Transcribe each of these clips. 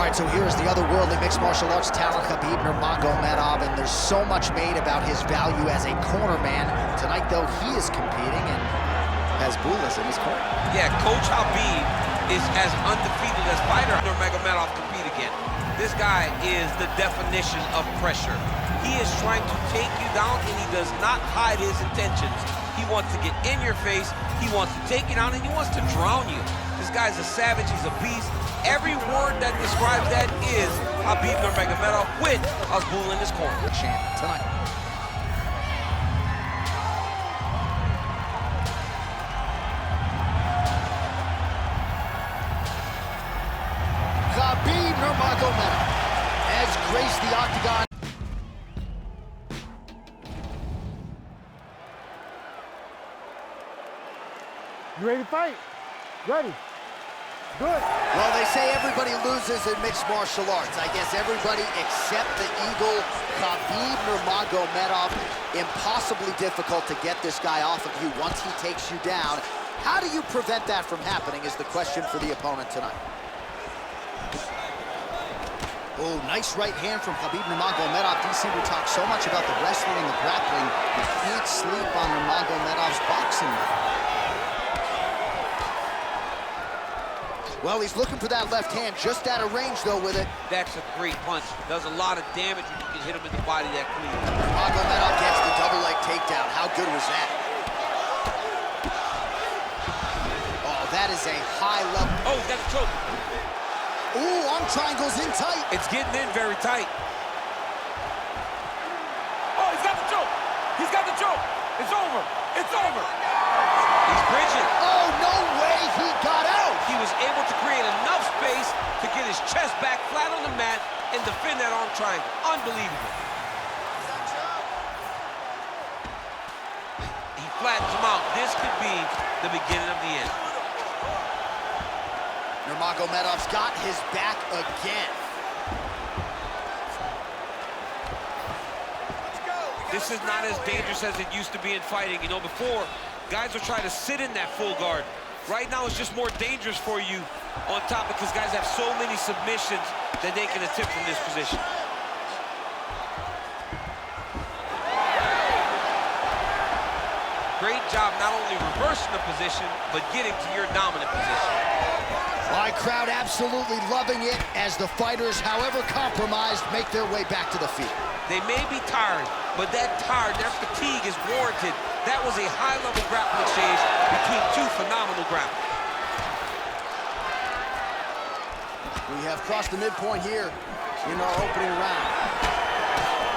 right, so here's the otherworldly mixed martial arts talent, Khabib Nurmagomedov, and there's so much made about his value as a corner man. Tonight, though, he is competing and has Bulas in his corner. Yeah, Coach Habib is as undefeated as fighter Nurmagomedov compete again. This guy is the definition of pressure. He is trying to take you down, and he does not hide his intentions. He wants to get in your face, he wants to take you down, and he wants to drown you. This guy's a savage, he's a beast. Every word that describes that is Khabib Nurmagomedov with Azbul in his corner. Champ tonight. Khabib Nurmagomedov has graced the octagon. You ready to fight? Ready. Good. Well, they say everybody loses in mixed martial arts. I guess everybody except the Eagle, Khabib Nurmagomedov. Impossibly difficult to get this guy off of you once he takes you down. How do you prevent that from happening is the question for the opponent tonight. Oh, nice right hand from Khabib Nurmagomedov. DC, we talk so much about the wrestling and the grappling. You can't sleep on Nurmagomedov's boxing. Well, he's looking for that left hand, just out of range, though, with it. That's a great punch. Does a lot of damage when you can hit him in the body that clean. Nurmagomedov gets the double leg takedown. How good was that? Oh, that is a high level. Oh, he's got the choke. Ooh, arm triangle's in tight. It's getting in very tight. Oh, he's got the choke. He's got the choke. It's over. It's over. He's bridging. Oh, no way he got out. He was able to create enough space to get his chest back flat on the mat and defend that arm triangle. Unbelievable. He flattens him out. This could be the beginning of the end. Nurmagomedov's got his back again. This is not as dangerous as it used to be in fighting. You know, before, guys would try to sit in that full guard. Right now, it's just more dangerous for you on top because guys have so many submissions that they can attempt from this position. Great job not only reversing the position, but getting to your dominant position. My crowd absolutely loving it as the fighters, however compromised, make their way back to the field. They may be tired, but that fatigue is warranted. That was a high-level grappling exchange between two phenomenal grapplers. We have crossed the midpoint here in our opening round.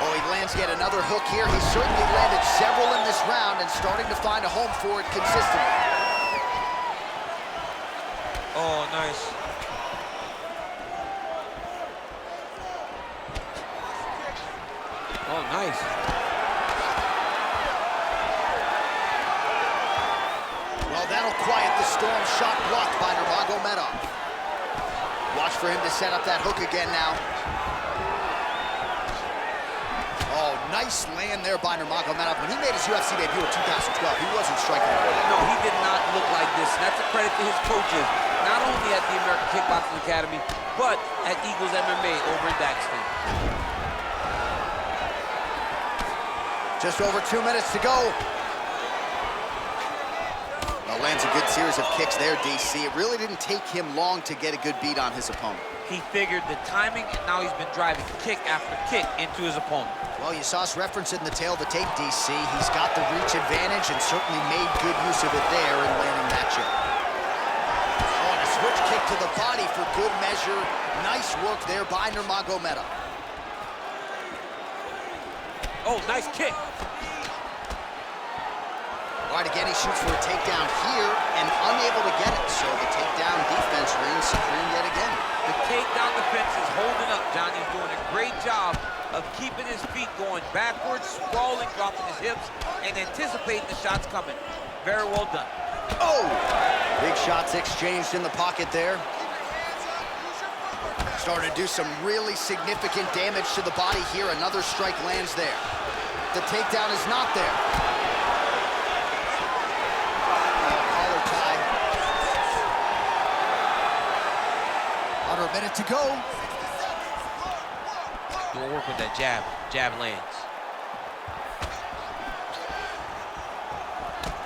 Oh, he lands yet another hook here. He's certainly landed several in this round and starting to find a home for it consistently. Oh, nice. Oh, nice. Well, that'll quiet the storm. Shot blocked by Nurmagomedov. Watch for him to set up that hook again now. Oh, nice land there by Nurmagomedov. When he made his UFC debut in 2012, he wasn't striking at all. No, he did not look like this. That's a credit to his coaches, not only at the American Kickboxing Academy, but at Eagles MMA over in Dagestan. Just over 2 minutes to go. Well, lands a good series of kicks there, DC. It really didn't take him long to get a good beat on his opponent. He figured the timing, and now he's been driving kick after kick into his opponent. Well, you saw us reference it in the tail of the tape, DC. He's got the reach advantage and certainly made good use of it there in landing that jab. Oh, and a switch kick to the body for good measure. Nice work there by Nurmagomedov. Oh, nice kick. All right, again, he shoots for a takedown here and unable to get it. So the takedown defense reigns supreme yet again. The takedown defense is holding up, John. He's doing a great job of keeping his feet going backwards, sprawling, dropping his hips, and anticipating the shots coming. Very well done. Oh! Big shots exchanged in the pocket there. Starting to do some really significant damage to the body here. Another strike lands there. The takedown is not there. Collar tie. Under a minute to go. Doing work with that jab. Jab lands.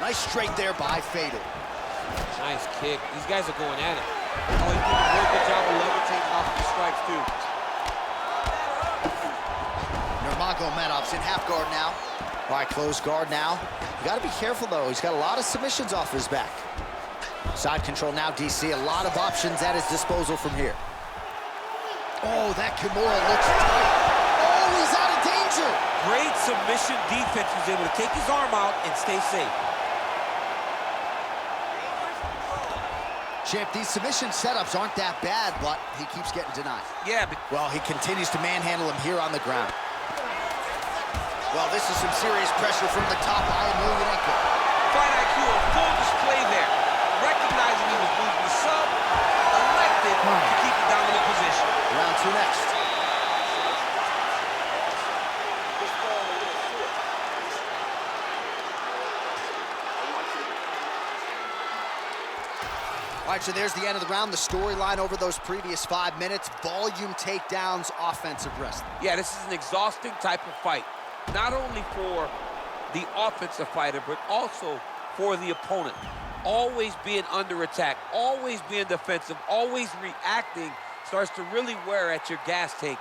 Nice straight there by Fedor. Nice kick. These guys are going at it. Oh, he's doing a very good job of levitating off the strikes, too. Nurmagomedov's in half guard now. All right, close guard now. You got to be careful, though. He's got a lot of submissions off his back. Side control now, DC. A lot of options at his disposal from here. Oh, that Kimura looks tight. Oh, he's out of danger. Great submission defense. He was able to take his arm out and stay safe. Champ, these submission setups aren't that bad, but he keeps getting denied. Yeah, but... Well, he continues to manhandle him here on the ground. Well, this is some serious pressure from the top by Eemelianenko. Fight IQ on full display there. Recognizing he was losing the sub, elected to keep the dominant position. Round two next. All right, so there's the end of the round. The storyline over those previous 5 minutes, volume takedowns, offensive wrestling. Yeah, this is an exhausting type of fight. Not only for the offensive fighter, but also for the opponent. Always being under attack, always being defensive, always reacting starts to really wear at your gas tank.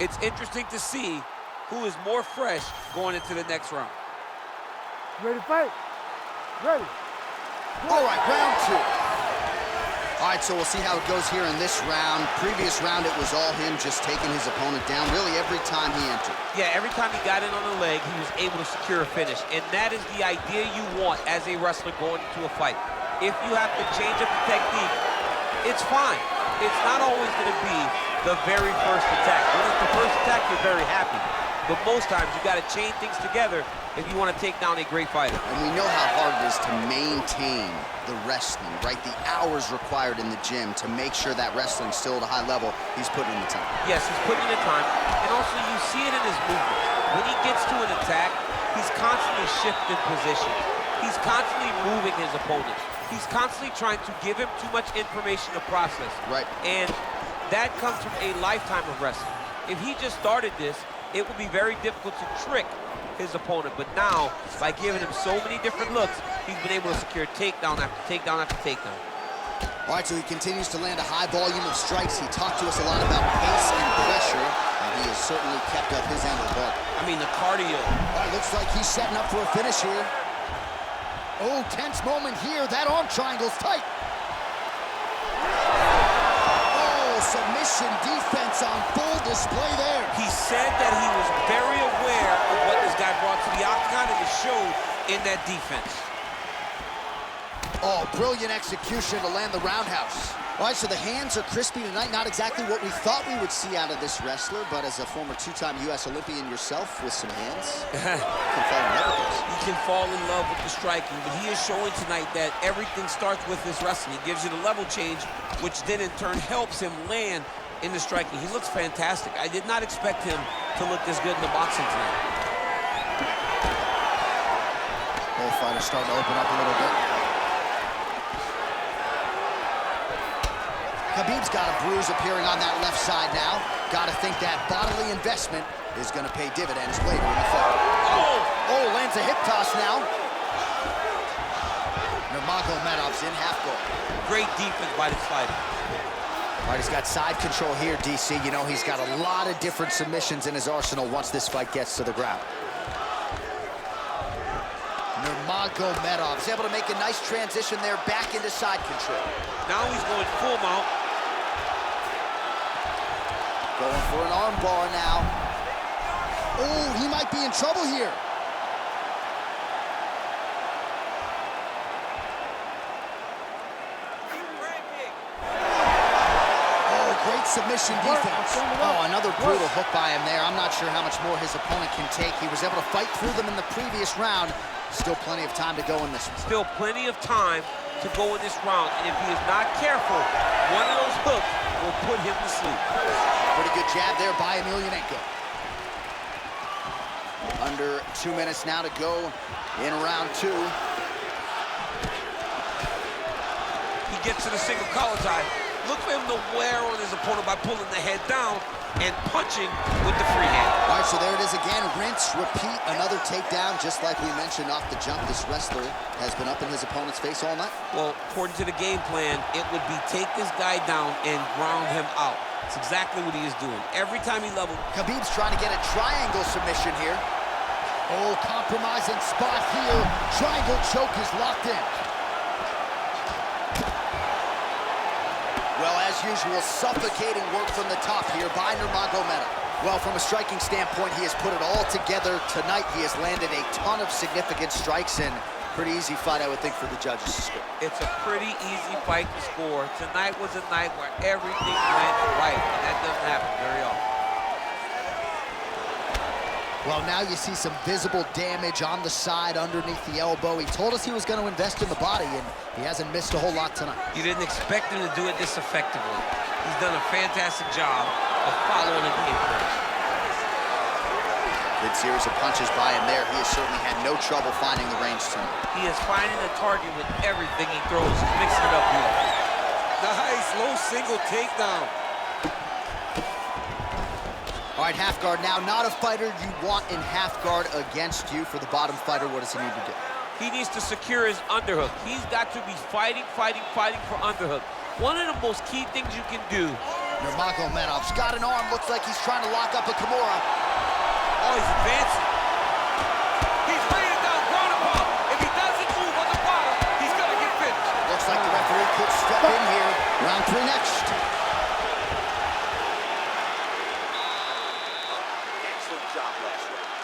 It's interesting to see who is more fresh going into the next round. Ready to fight? Ready. All right, round two. All right, so we'll see how it goes here in this round. Previous round, it was all him just taking his opponent down really every time he entered. Yeah, every time he got in on the leg, he was able to secure a finish. And that is the idea you want as a wrestler going into a fight. If you have to change up the technique, it's fine. It's not always going to be the very first attack. When it's the first attack, you're very happy. But most times, you got to chain things together if you want to take down a great fighter. And we know how hard it is to maintain the wrestling, right? The hours required in the gym to make sure that wrestling's still at a high level. He's putting in the time. Yes, he's putting in the time. And also, you see it in his movement. When he gets to an attack, he's constantly shifting position. He's constantly moving his opponent. He's constantly trying to give him too much information to process. Right. And that comes from a lifetime of wrestling. If he just started this, it would be very difficult to trick his opponent. But now, by giving him so many different looks, he's been able to secure takedown after takedown after takedown. All right, so he continues to land a high volume of strikes. He talked to us a lot about pace and pressure, and he has certainly kept up his end of the ball. I mean, the cardio. All right, looks like he's setting up for a finish here. Oh, tense moment here. That arm triangle's tight. Submission defense on full display there. He said that he was very aware of what this guy brought to the octagon, and it showed in that defense. Oh, brilliant execution to land the roundhouse. All right, so the hands are crispy tonight. Not exactly what we thought we would see out of this wrestler, but as a former two-time U.S. Olympian yourself with some hands, you can fall in love with this. You can fall in love with the striking, but he is showing tonight that everything starts with his wrestling. He gives you the level change, which then in turn helps him land in the striking. He looks fantastic. I did not expect him to look this good in the boxing tonight. Both fighters starting to open up a little bit. Khabib's got a bruise appearing on that left side now. Got to think that bodily investment is going to pay dividends later in the fight. Oh, lands a hip toss now. Nurmagomedov's in half guard. Great defense by this fighter. All right, he's got side control here, DC. You know, he's got a lot of different submissions in his arsenal once this fight gets to the ground. Nurmagomedov is able to make a nice transition there back into side control. Now he's going full mount. Going for an arm bar now. Oh, he might be in trouble here. Oh, great submission defense. Oh, another brutal hook by him there. I'm not sure how much more his opponent can take. He was able to fight through them in the previous round. Still plenty of time to go in this one. Still plenty of time to go in this round. And if he is not careful, one of those hooks will put him to sleep. Pretty good jab there by Eemelianenko. Under 2 minutes now to go in round two. He gets to the single collar tie. Look for him to wear on his opponent by pulling the head down. and punching with the free hand. All right, so there it is again. Rinse, repeat, another takedown. Just like we mentioned off the jump, this wrestler has been up in his opponent's face all night. Well, according to the game plan, it would be take this guy down and ground him out. It's exactly what he is doing. Every time he leveled. Khabib's trying to get a triangle submission here. Oh, compromising spot here. Triangle choke is locked in. Well, as usual, suffocating work from the top here by Nurmagomedov. Well, from a striking standpoint, he has put it all together tonight. He has landed a ton of significant strikes, and pretty easy fight, I would think, for the judges to score. It's a pretty easy fight to score. Tonight was a night where everything went right, and that doesn't happen very often. Well, now you see some visible damage on the side underneath the elbow. He told us he was going to invest in the body, and he hasn't missed a whole lot tonight. You didn't expect him to do it this effectively. He's done a fantastic job of following the game plan. Good series of punches by him there. He has certainly had no trouble finding the range tonight. He is finding the target with everything he throws. He's mixing it up here. Nice, low single takedown. All right, half guard now. Not a fighter you want in half guard against you. For the bottom fighter, what does he need to do? He needs to secure his underhook. He's got to be fighting for underhook. One of the most key things you can do. Nurmagomedov's got an arm. Looks like he's trying to lock up a Kimura. Oh, he's advancing. He's bringing it down, ground and pound. If he doesn't move on the bottom, he's gonna get finished. Looks like the referee could step in here. Round 3 next. Excellent job last round.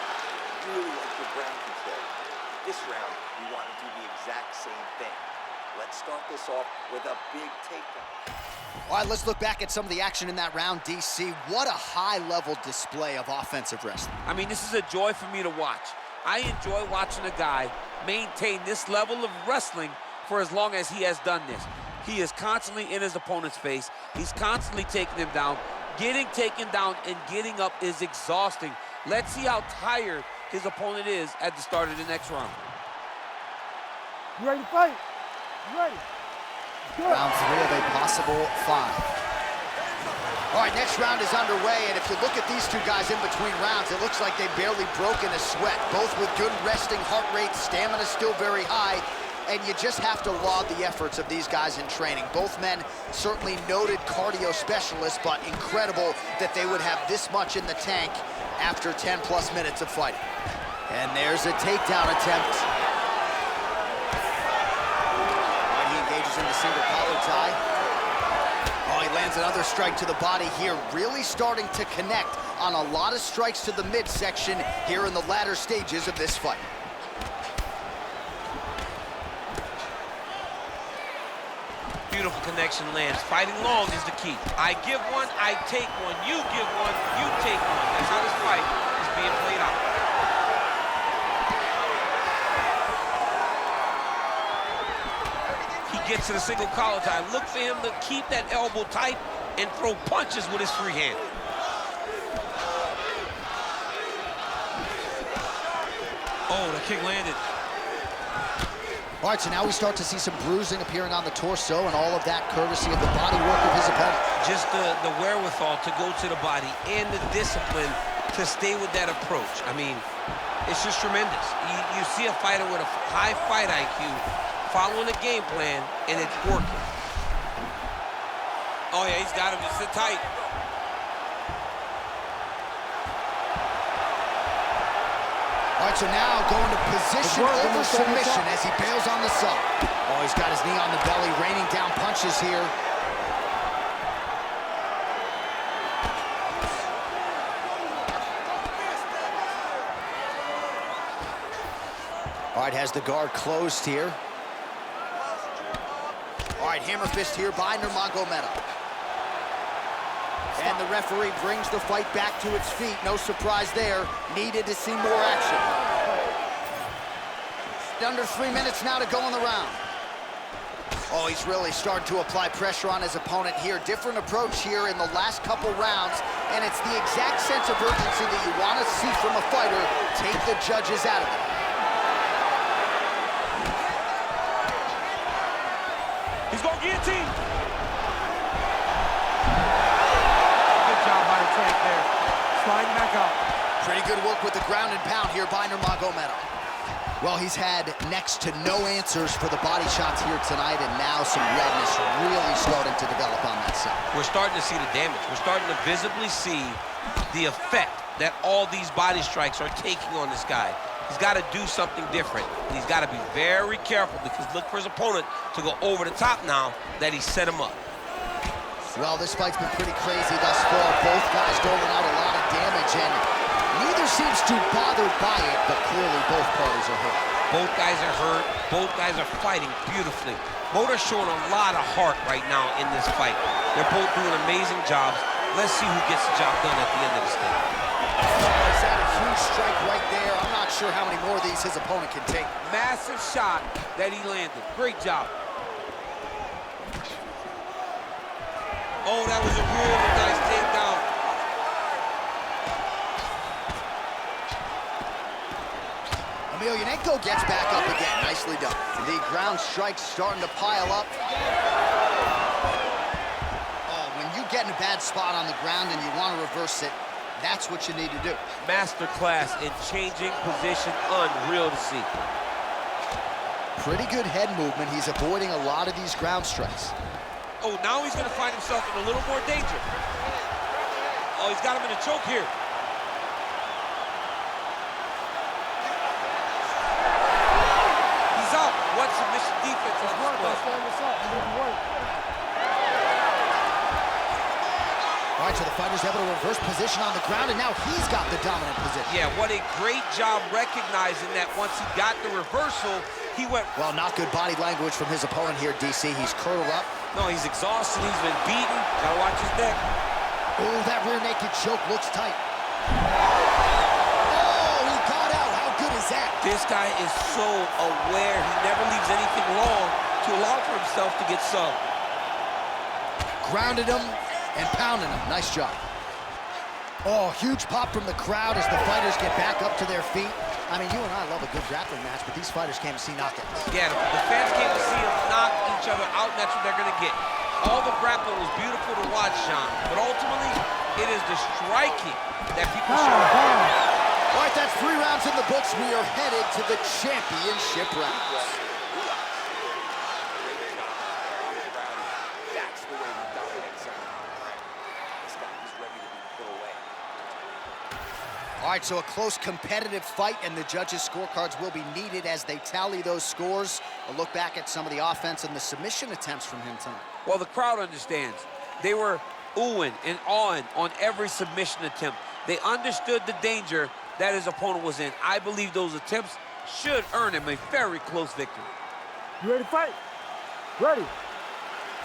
Really like your ground control. This round, we want to do the exact same thing. Let's start this off with a big takedown. All right, let's look back at some of the action in that round, DC. What a high-level display of offensive wrestling. I mean, this is a joy for me to watch. I enjoy watching a guy maintain this level of wrestling for as long as he has done this. He is constantly in his opponent's face. He's constantly taking him down. Getting taken down and getting up is exhausting. Let's see how tired his opponent is at the start of the next round. You ready to fight? You ready? Good. Round 3 of a possible 5. All right, next round is underway, and if you look at these two guys in between rounds, it looks like they barely broke in a sweat. Both with good resting heart rate, stamina still very high, and you just have to laud the efforts of these guys in training. Both men certainly noted cardio specialists, but incredible that they would have this much in the tank after 10+ minutes of fighting. And there's a takedown attempt. He engages in the single collar tie. Oh, he lands another strike to the body here, really starting to connect on a lot of strikes to the midsection here in the latter stages of this fight. Beautiful connection lands. Fighting long is the key. I give one, I take one. You give one, you take one. That's how this fight is being played out. He gets to the single collar tie. Look for him to keep that elbow tight and throw punches with his free hand. Oh, the kick landed. All right, so now we start to see some bruising appearing on the torso, and all of that courtesy of the body work of his opponent. Just the wherewithal to go to the body and the discipline to stay with that approach. I mean, it's just tremendous. You see a fighter with a high fight IQ following a game plan, and it's working. Oh, yeah, he's got him. Just sit tight. All right, so now going to position over submission as he bails on the sub. Oh, he's got his knee on the belly, raining down punches here. All right, has the guard closed here. All right, hammer fist here by Nurmagomedov. And the referee brings the fight back to its feet. No surprise there. Needed to see more action. Under 3 minutes now to go in the round. Oh, he's really starting to apply pressure on his opponent here. Different approach here in the last couple rounds. And it's the exact sense of urgency that you want to see from a fighter. Take the judges out of it. He's going to guillotine. Good job by the tank. sliding back out. Pretty good work with the ground and pound here by Nurmagomedov. Well, he's had next to no answers for the body shots here tonight, and now some redness really starting to develop on that side. We're starting to see the damage. We're starting to visibly see the effect that all these body strikes are taking on this guy. He's got to do something different. And he's got to be very careful, because look for his opponent to go over the top now that he set him up. Well, this fight's been pretty crazy thus far. Both guys doling out a lot of damage, and neither seems too bothered by it, but clearly both parties are hurt. Both guys are hurt. Both guys are fighting beautifully. Both are showing a lot of heart right now in this fight. They're both doing amazing jobs. Let's see who gets the job done at the end of this thing. He's had a huge strike right there. I'm not sure how many more of these his opponent can take. Massive shot that he landed. Great job. Oh, that was a really nice takedown. Eemelianenko gets back up again. Nicely done. The ground strikes starting to pile up. Oh, when you get in a bad spot on the ground and you want to reverse it, that's what you need to do. Masterclass in changing position. Unreal to see. Pretty good head movement. He's avoiding a lot of these ground strikes. Oh, now he's going to find himself in a little more danger. Oh, he's got him in a choke here. He's out. What submission defense is working? All right, so the fighter's able to reverse position on the ground, and now he's got the dominant position. Yeah, what a great job recognizing that once he got the reversal, he went... Well, not good body language from his opponent here, DC. He's curled up. No, he's exhausted. He's been beaten. Gotta watch his neck. Oh, that rear naked choke looks tight. Oh, he got out. How good is that? This guy is so aware. He never leaves anything long to allow for himself to get subbed. Grounded him and pounding him. Nice job. Oh, huge pop from the crowd as the fighters get back up to their feet. I mean, you and I love a good grappling match, but these fighters came to see knockouts. Yeah, the fans came to see them knock each other out, and that's what they're going to get. All the grappling was beautiful to watch, Sean, but ultimately, it is the striking that people show. All right, that's 3 rounds in the books. We are headed to the championship rounds. That's the way we dominate someone. This guy is ready to be put away. All right, so a close competitive fight, and the judges' scorecards will be needed as they tally those scores. A look back at some of the offense and the submission attempts from him tonight. Well, the crowd understands. They were oohing and awing on every submission attempt. They understood the danger that his opponent was in. I believe those attempts should earn him a very close victory. You ready to fight? Ready.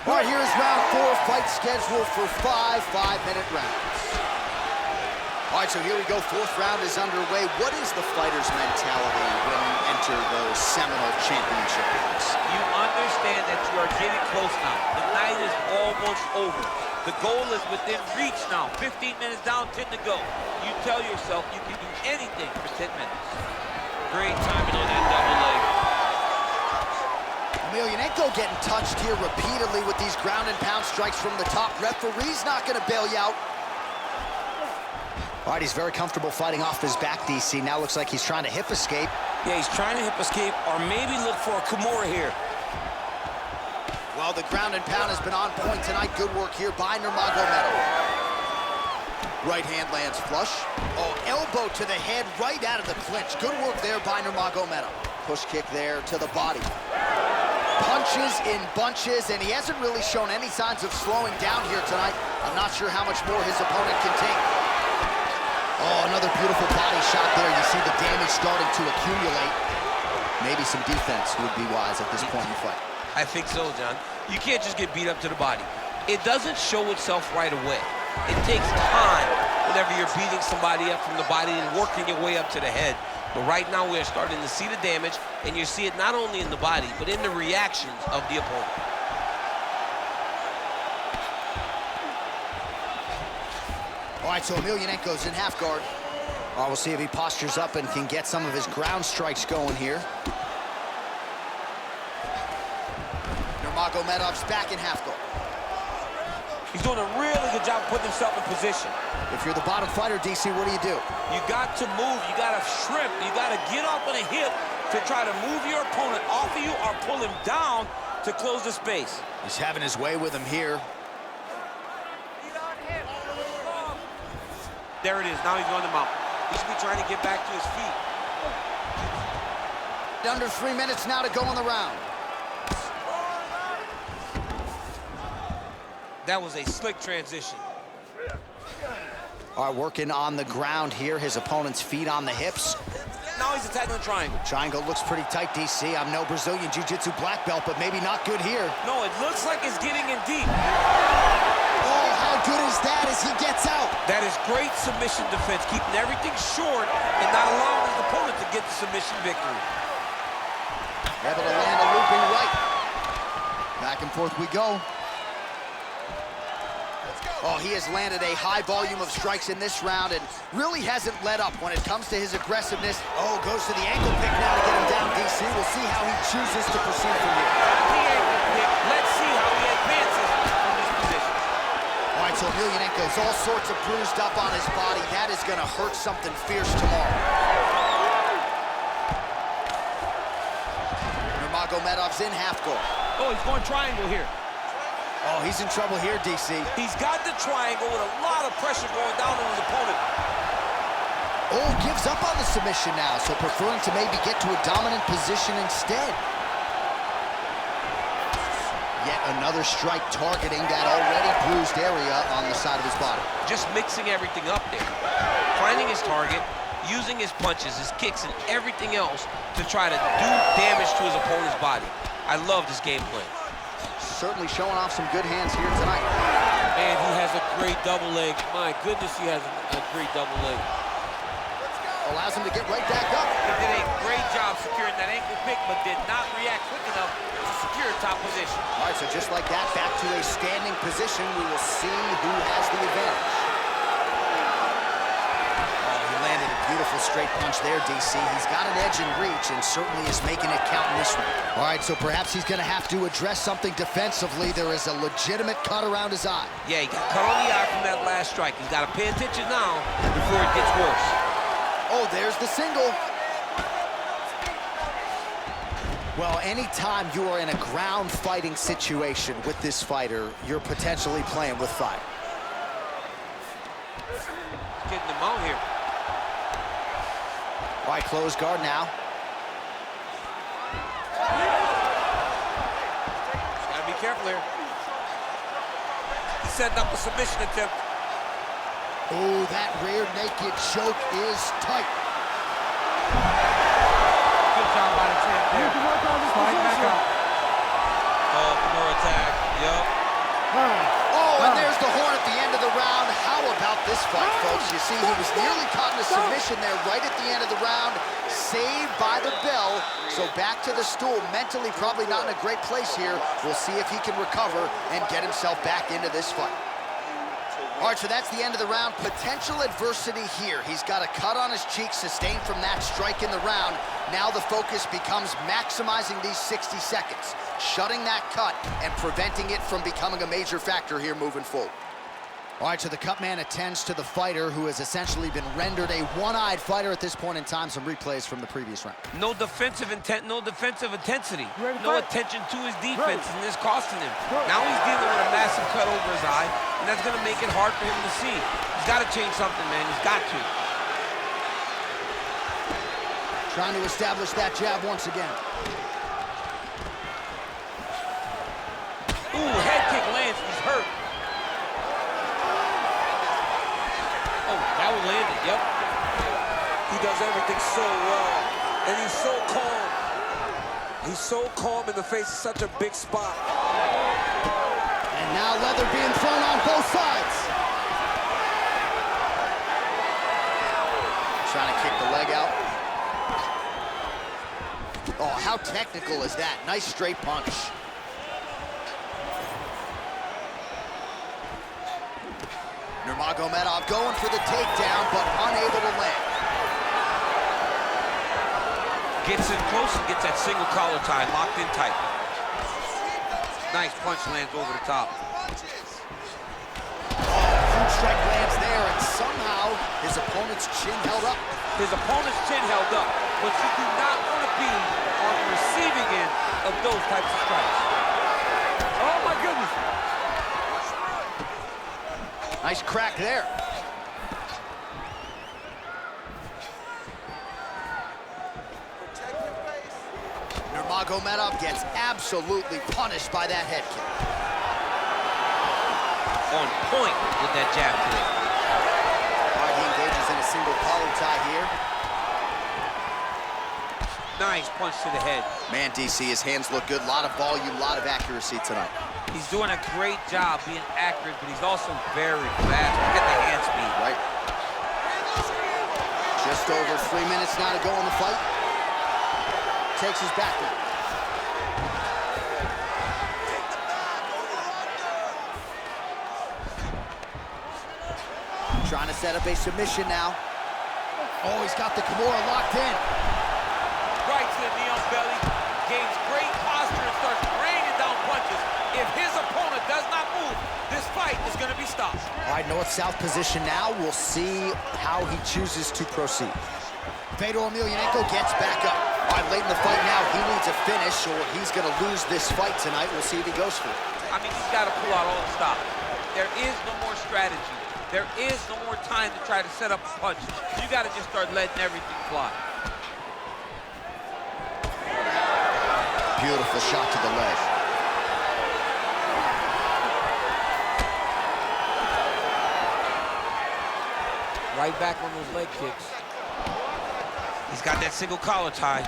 All right, here's round 4, fight scheduled for 5 5-minute rounds. All right, so here we go. 4th round is underway. What is the fighter's mentality when you enter those seminal championship rounds? You understand that you are getting close now. The night is almost over. The goal is within reach now. 15 minutes down, 10 to go. You tell yourself you can do anything for 10 minutes. Great timing on that double leg. Eemelianenko getting touched here repeatedly with these ground and pound strikes from the top. Referee's not going to bail you out. All right, he's very comfortable fighting off his back, DC. Now looks like he's trying to hip escape. Yeah, he's trying to hip escape or maybe look for a Kimura here. Well, the ground and pound has been on point tonight. Good work here by Nurmagomedov. Right hand lands flush. Oh, elbow to the head right out of the clinch. Good work there by Nurmagomedov. Push kick there to the body. Punches in bunches, and he hasn't really shown any signs of slowing down here tonight. I'm not sure how much more his opponent can take. Oh, another beautiful body shot there. You see the damage starting to accumulate. Maybe some defense would be wise at this point in the fight. I think so, John. You can't just get beat up to the body. It doesn't show itself right away. It takes time whenever you're beating somebody up from the body and working your way up to the head. But right now we're starting to see the damage, and you see it not only in the body, but in the reactions of the opponent. All right, so Eemelianenko's in half guard. All right, we'll see if he postures up and can get some of his ground strikes going here. Nurmagomedov's back in half guard. He's doing a really good job of putting himself in position. If you're the bottom fighter, DC, what do? You got to move, you got to shrimp, you got to get up on a hip to try to move your opponent off of you or pull him down to close the space. He's having his way with him here. There it is, now he's on the mount. He should be trying to get back to his feet. Under 3 minutes now to go in the round. That was a slick transition. All right, working on the ground here. His opponent's feet on the hips. Now he's attacking the triangle. Triangle looks pretty tight, DC. I'm no Brazilian Jiu-Jitsu black belt, but maybe not good here. No, it looks like it's getting in deep. Oh, how good is that as he gets out? That is great submission defense, keeping everything short and not allowing his opponent to get the submission victory. Able to land a looping right. Back and forth we go. Oh, he has landed a high volume of strikes in this round and really hasn't let up when it comes to his aggressiveness. Oh, goes to the ankle pick now to get him down, DC. We'll see how he chooses to proceed from here. The ankle pick. Let's see how he advances from this position. All right, so Eemelianenko's all sorts of bruised up on his body. That is going to hurt something fierce tomorrow. Nurmagomedov's in half guard. Oh, he's going triangle here. Oh, he's in trouble here, DC. He's got the triangle with a lot of pressure going down on his opponent. Oh, gives up on the submission now, so preferring to maybe get to a dominant position instead. Yet another strike targeting that already bruised area on the side of his body. Just mixing everything up there. Finding his target, using his punches, his kicks, and everything else to try to do damage to his opponent's body. I love this game plan. Certainly showing off some good hands here tonight. Man, he has a great double leg. My goodness, he has a great double leg. Allows him to get right back up. He did a great job securing that ankle pick, but did not react quick enough to secure top position. All right, so just like that, back to a standing position. We will see who has the advantage. Landed a beautiful straight punch there, DC. He's got an edge in reach and certainly is making it count in this one. All right, so perhaps he's going to have to address something defensively. There is a legitimate cut around his eye. Yeah, he got cut on the eye from that last strike. He's got to pay attention now before it gets worse. Oh, there's the single. Well, anytime you are in a ground fighting situation with this fighter, you're potentially playing with fire. Getting him out here. All right, closed guard now. Gotta be careful here. He's setting up a submission attempt. Oh, that rear naked choke is tight. Good job by the champ there. Slide back up. Oh, more attack. Yup. Oh, and there's the horn at the end of the round. How about this fight, folks? You see, he was nearly caught in a submission there right at the end of the round. Saved by the bell. So back to the stool. Mentally probably not in a great place here. We'll see if he can recover and get himself back into this fight. All right, so that's the end of the round. Potential adversity here. He's got a cut on his cheek sustained from that strike in the round. Now the focus becomes maximizing these 60 seconds, shutting that cut and preventing it from becoming a major factor here moving forward. All right, so the cut man attends to the fighter who has essentially been rendered a one-eyed fighter at this point in time. Some replays from the previous round. No defensive intent, no defensive intensity. Ready to No fight? attention to his defense, and it's costing him. Now he's dealing with a massive cut over his eye, and that's gonna make it hard for him to see. He's gotta change something, man, he's got to. Trying to establish that jab once again. Ooh, head kick lands, he's hurt. Oh, that one landed, yep. He does everything so well, and he's so calm. He's so calm in the face of such a big spot. And now leather being thrown on both sides. Trying to kick the leg out. Oh, how technical is that? Nice straight punch. Nurmagomedov going for the takedown, but unable to land. Gets in close and gets that single collar tie locked in tight. Nice punch lands over the top. opponent's chin held up. His opponent's chin held up, but you do not want to be on the receiving end of those types of strikes. Oh, my goodness. Nice crack there. Nurmagomedov gets absolutely punished by that head kick. On point with that jab today. All right, he engages in a single collar tie here. Nice punch to the head. Man, DC, his hands look good. A lot of volume, a lot of accuracy tonight. He's doing a great job being accurate, but he's also very fast. Look at the hand speed. Right. Just over 3 minutes now to go in the fight. Takes his back down. Trying to set up a submission now. Oh, he's got the Kimura locked in. Right to the knee on belly. Gains great posture and starts raining down punches. If his opponent does not move, this fight is going to be stopped. All right, north-south position now. We'll see how he chooses to proceed. Fedor Eemelianenko gets back up. All right, late in the fight now, he needs a finish or he's going to lose this fight tonight. We'll see if he goes for it. I mean, he's got to pull out all the stops. There is no more strategy. There is no more time to try to set up a punch. You got to just start letting everything fly. Beautiful shot to the leg. Right back on those leg kicks. He's got that single collar tie.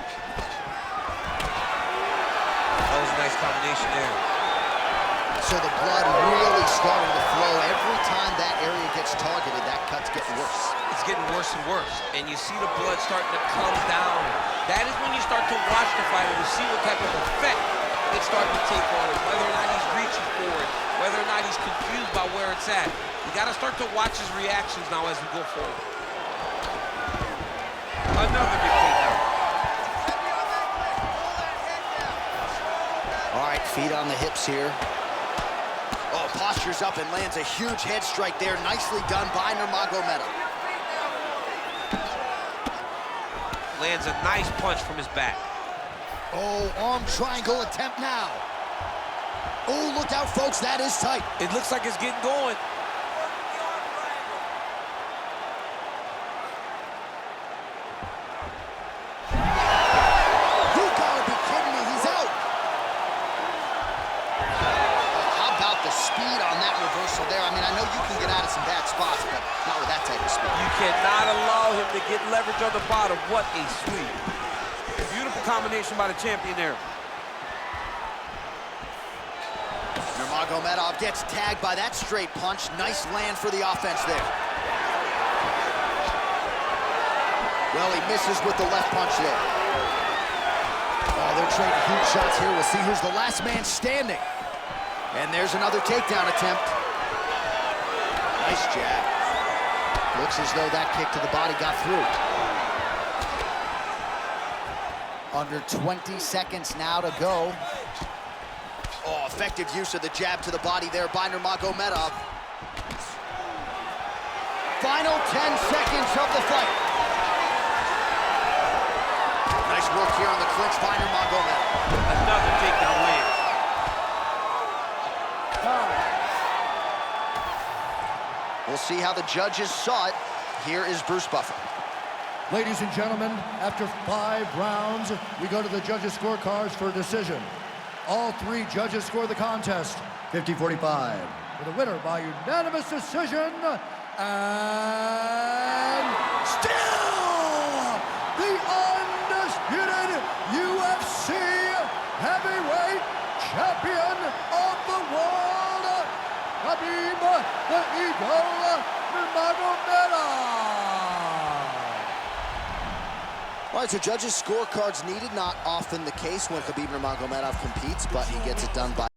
That was a nice combination there. So the blood really starting to flow. Every time that area gets targeted, that cut's getting worse. It's getting worse and worse. And you see the blood starting to come down. That is when you start to watch the fighter to see what type of effect it's starting to take on him. Whether or not he's reaching for it, whether or not he's confused by where it's at. You got to start to watch his reactions now as we go forward. Another big takedown. All right, feet on the hips here. Oh, postures up and lands a huge head strike there. Nicely done by Nurmagomedov. Lands a nice punch from his back. Oh, arm triangle attempt now. Oh, look out, folks. That is tight. It looks like it's getting going. You gotta be kidding me. He's out. How about the speed on that reversal there? I mean, I know you can get out of some bad spots, but not with that type of speed. You cannot allow him to get leverage on the bottom. What a sweep. Beautiful combination by the champion there. Nurmagomedov gets tagged by that straight punch. Nice land for the offense there. Well, he misses with the left punch there. Oh, they're trading huge shots here. We'll see who's the last man standing. And there's another takedown attempt. Nice jab. Looks as though that kick to the body got through. Under 20 seconds now to go. Oh, effective use of the jab to the body there by Nurmagomedov. Final 10 seconds of the fight. Nice work here on the clinch by Nurmagomedov. Another takedown land. We'll see how the judges saw it. Here is Bruce Buffer. Ladies and gentlemen, after 5 rounds, we go to the judges' scorecards for a decision. All 3 judges score the contest 50-45. For the winner by unanimous decision, and still the undisputed UFC heavyweight champion of the world, Khabib the Eagle Nurmagomedov. All right, so judges' scorecards needed. Not often the case when Khabib Nurmagomedov competes, but he gets it done by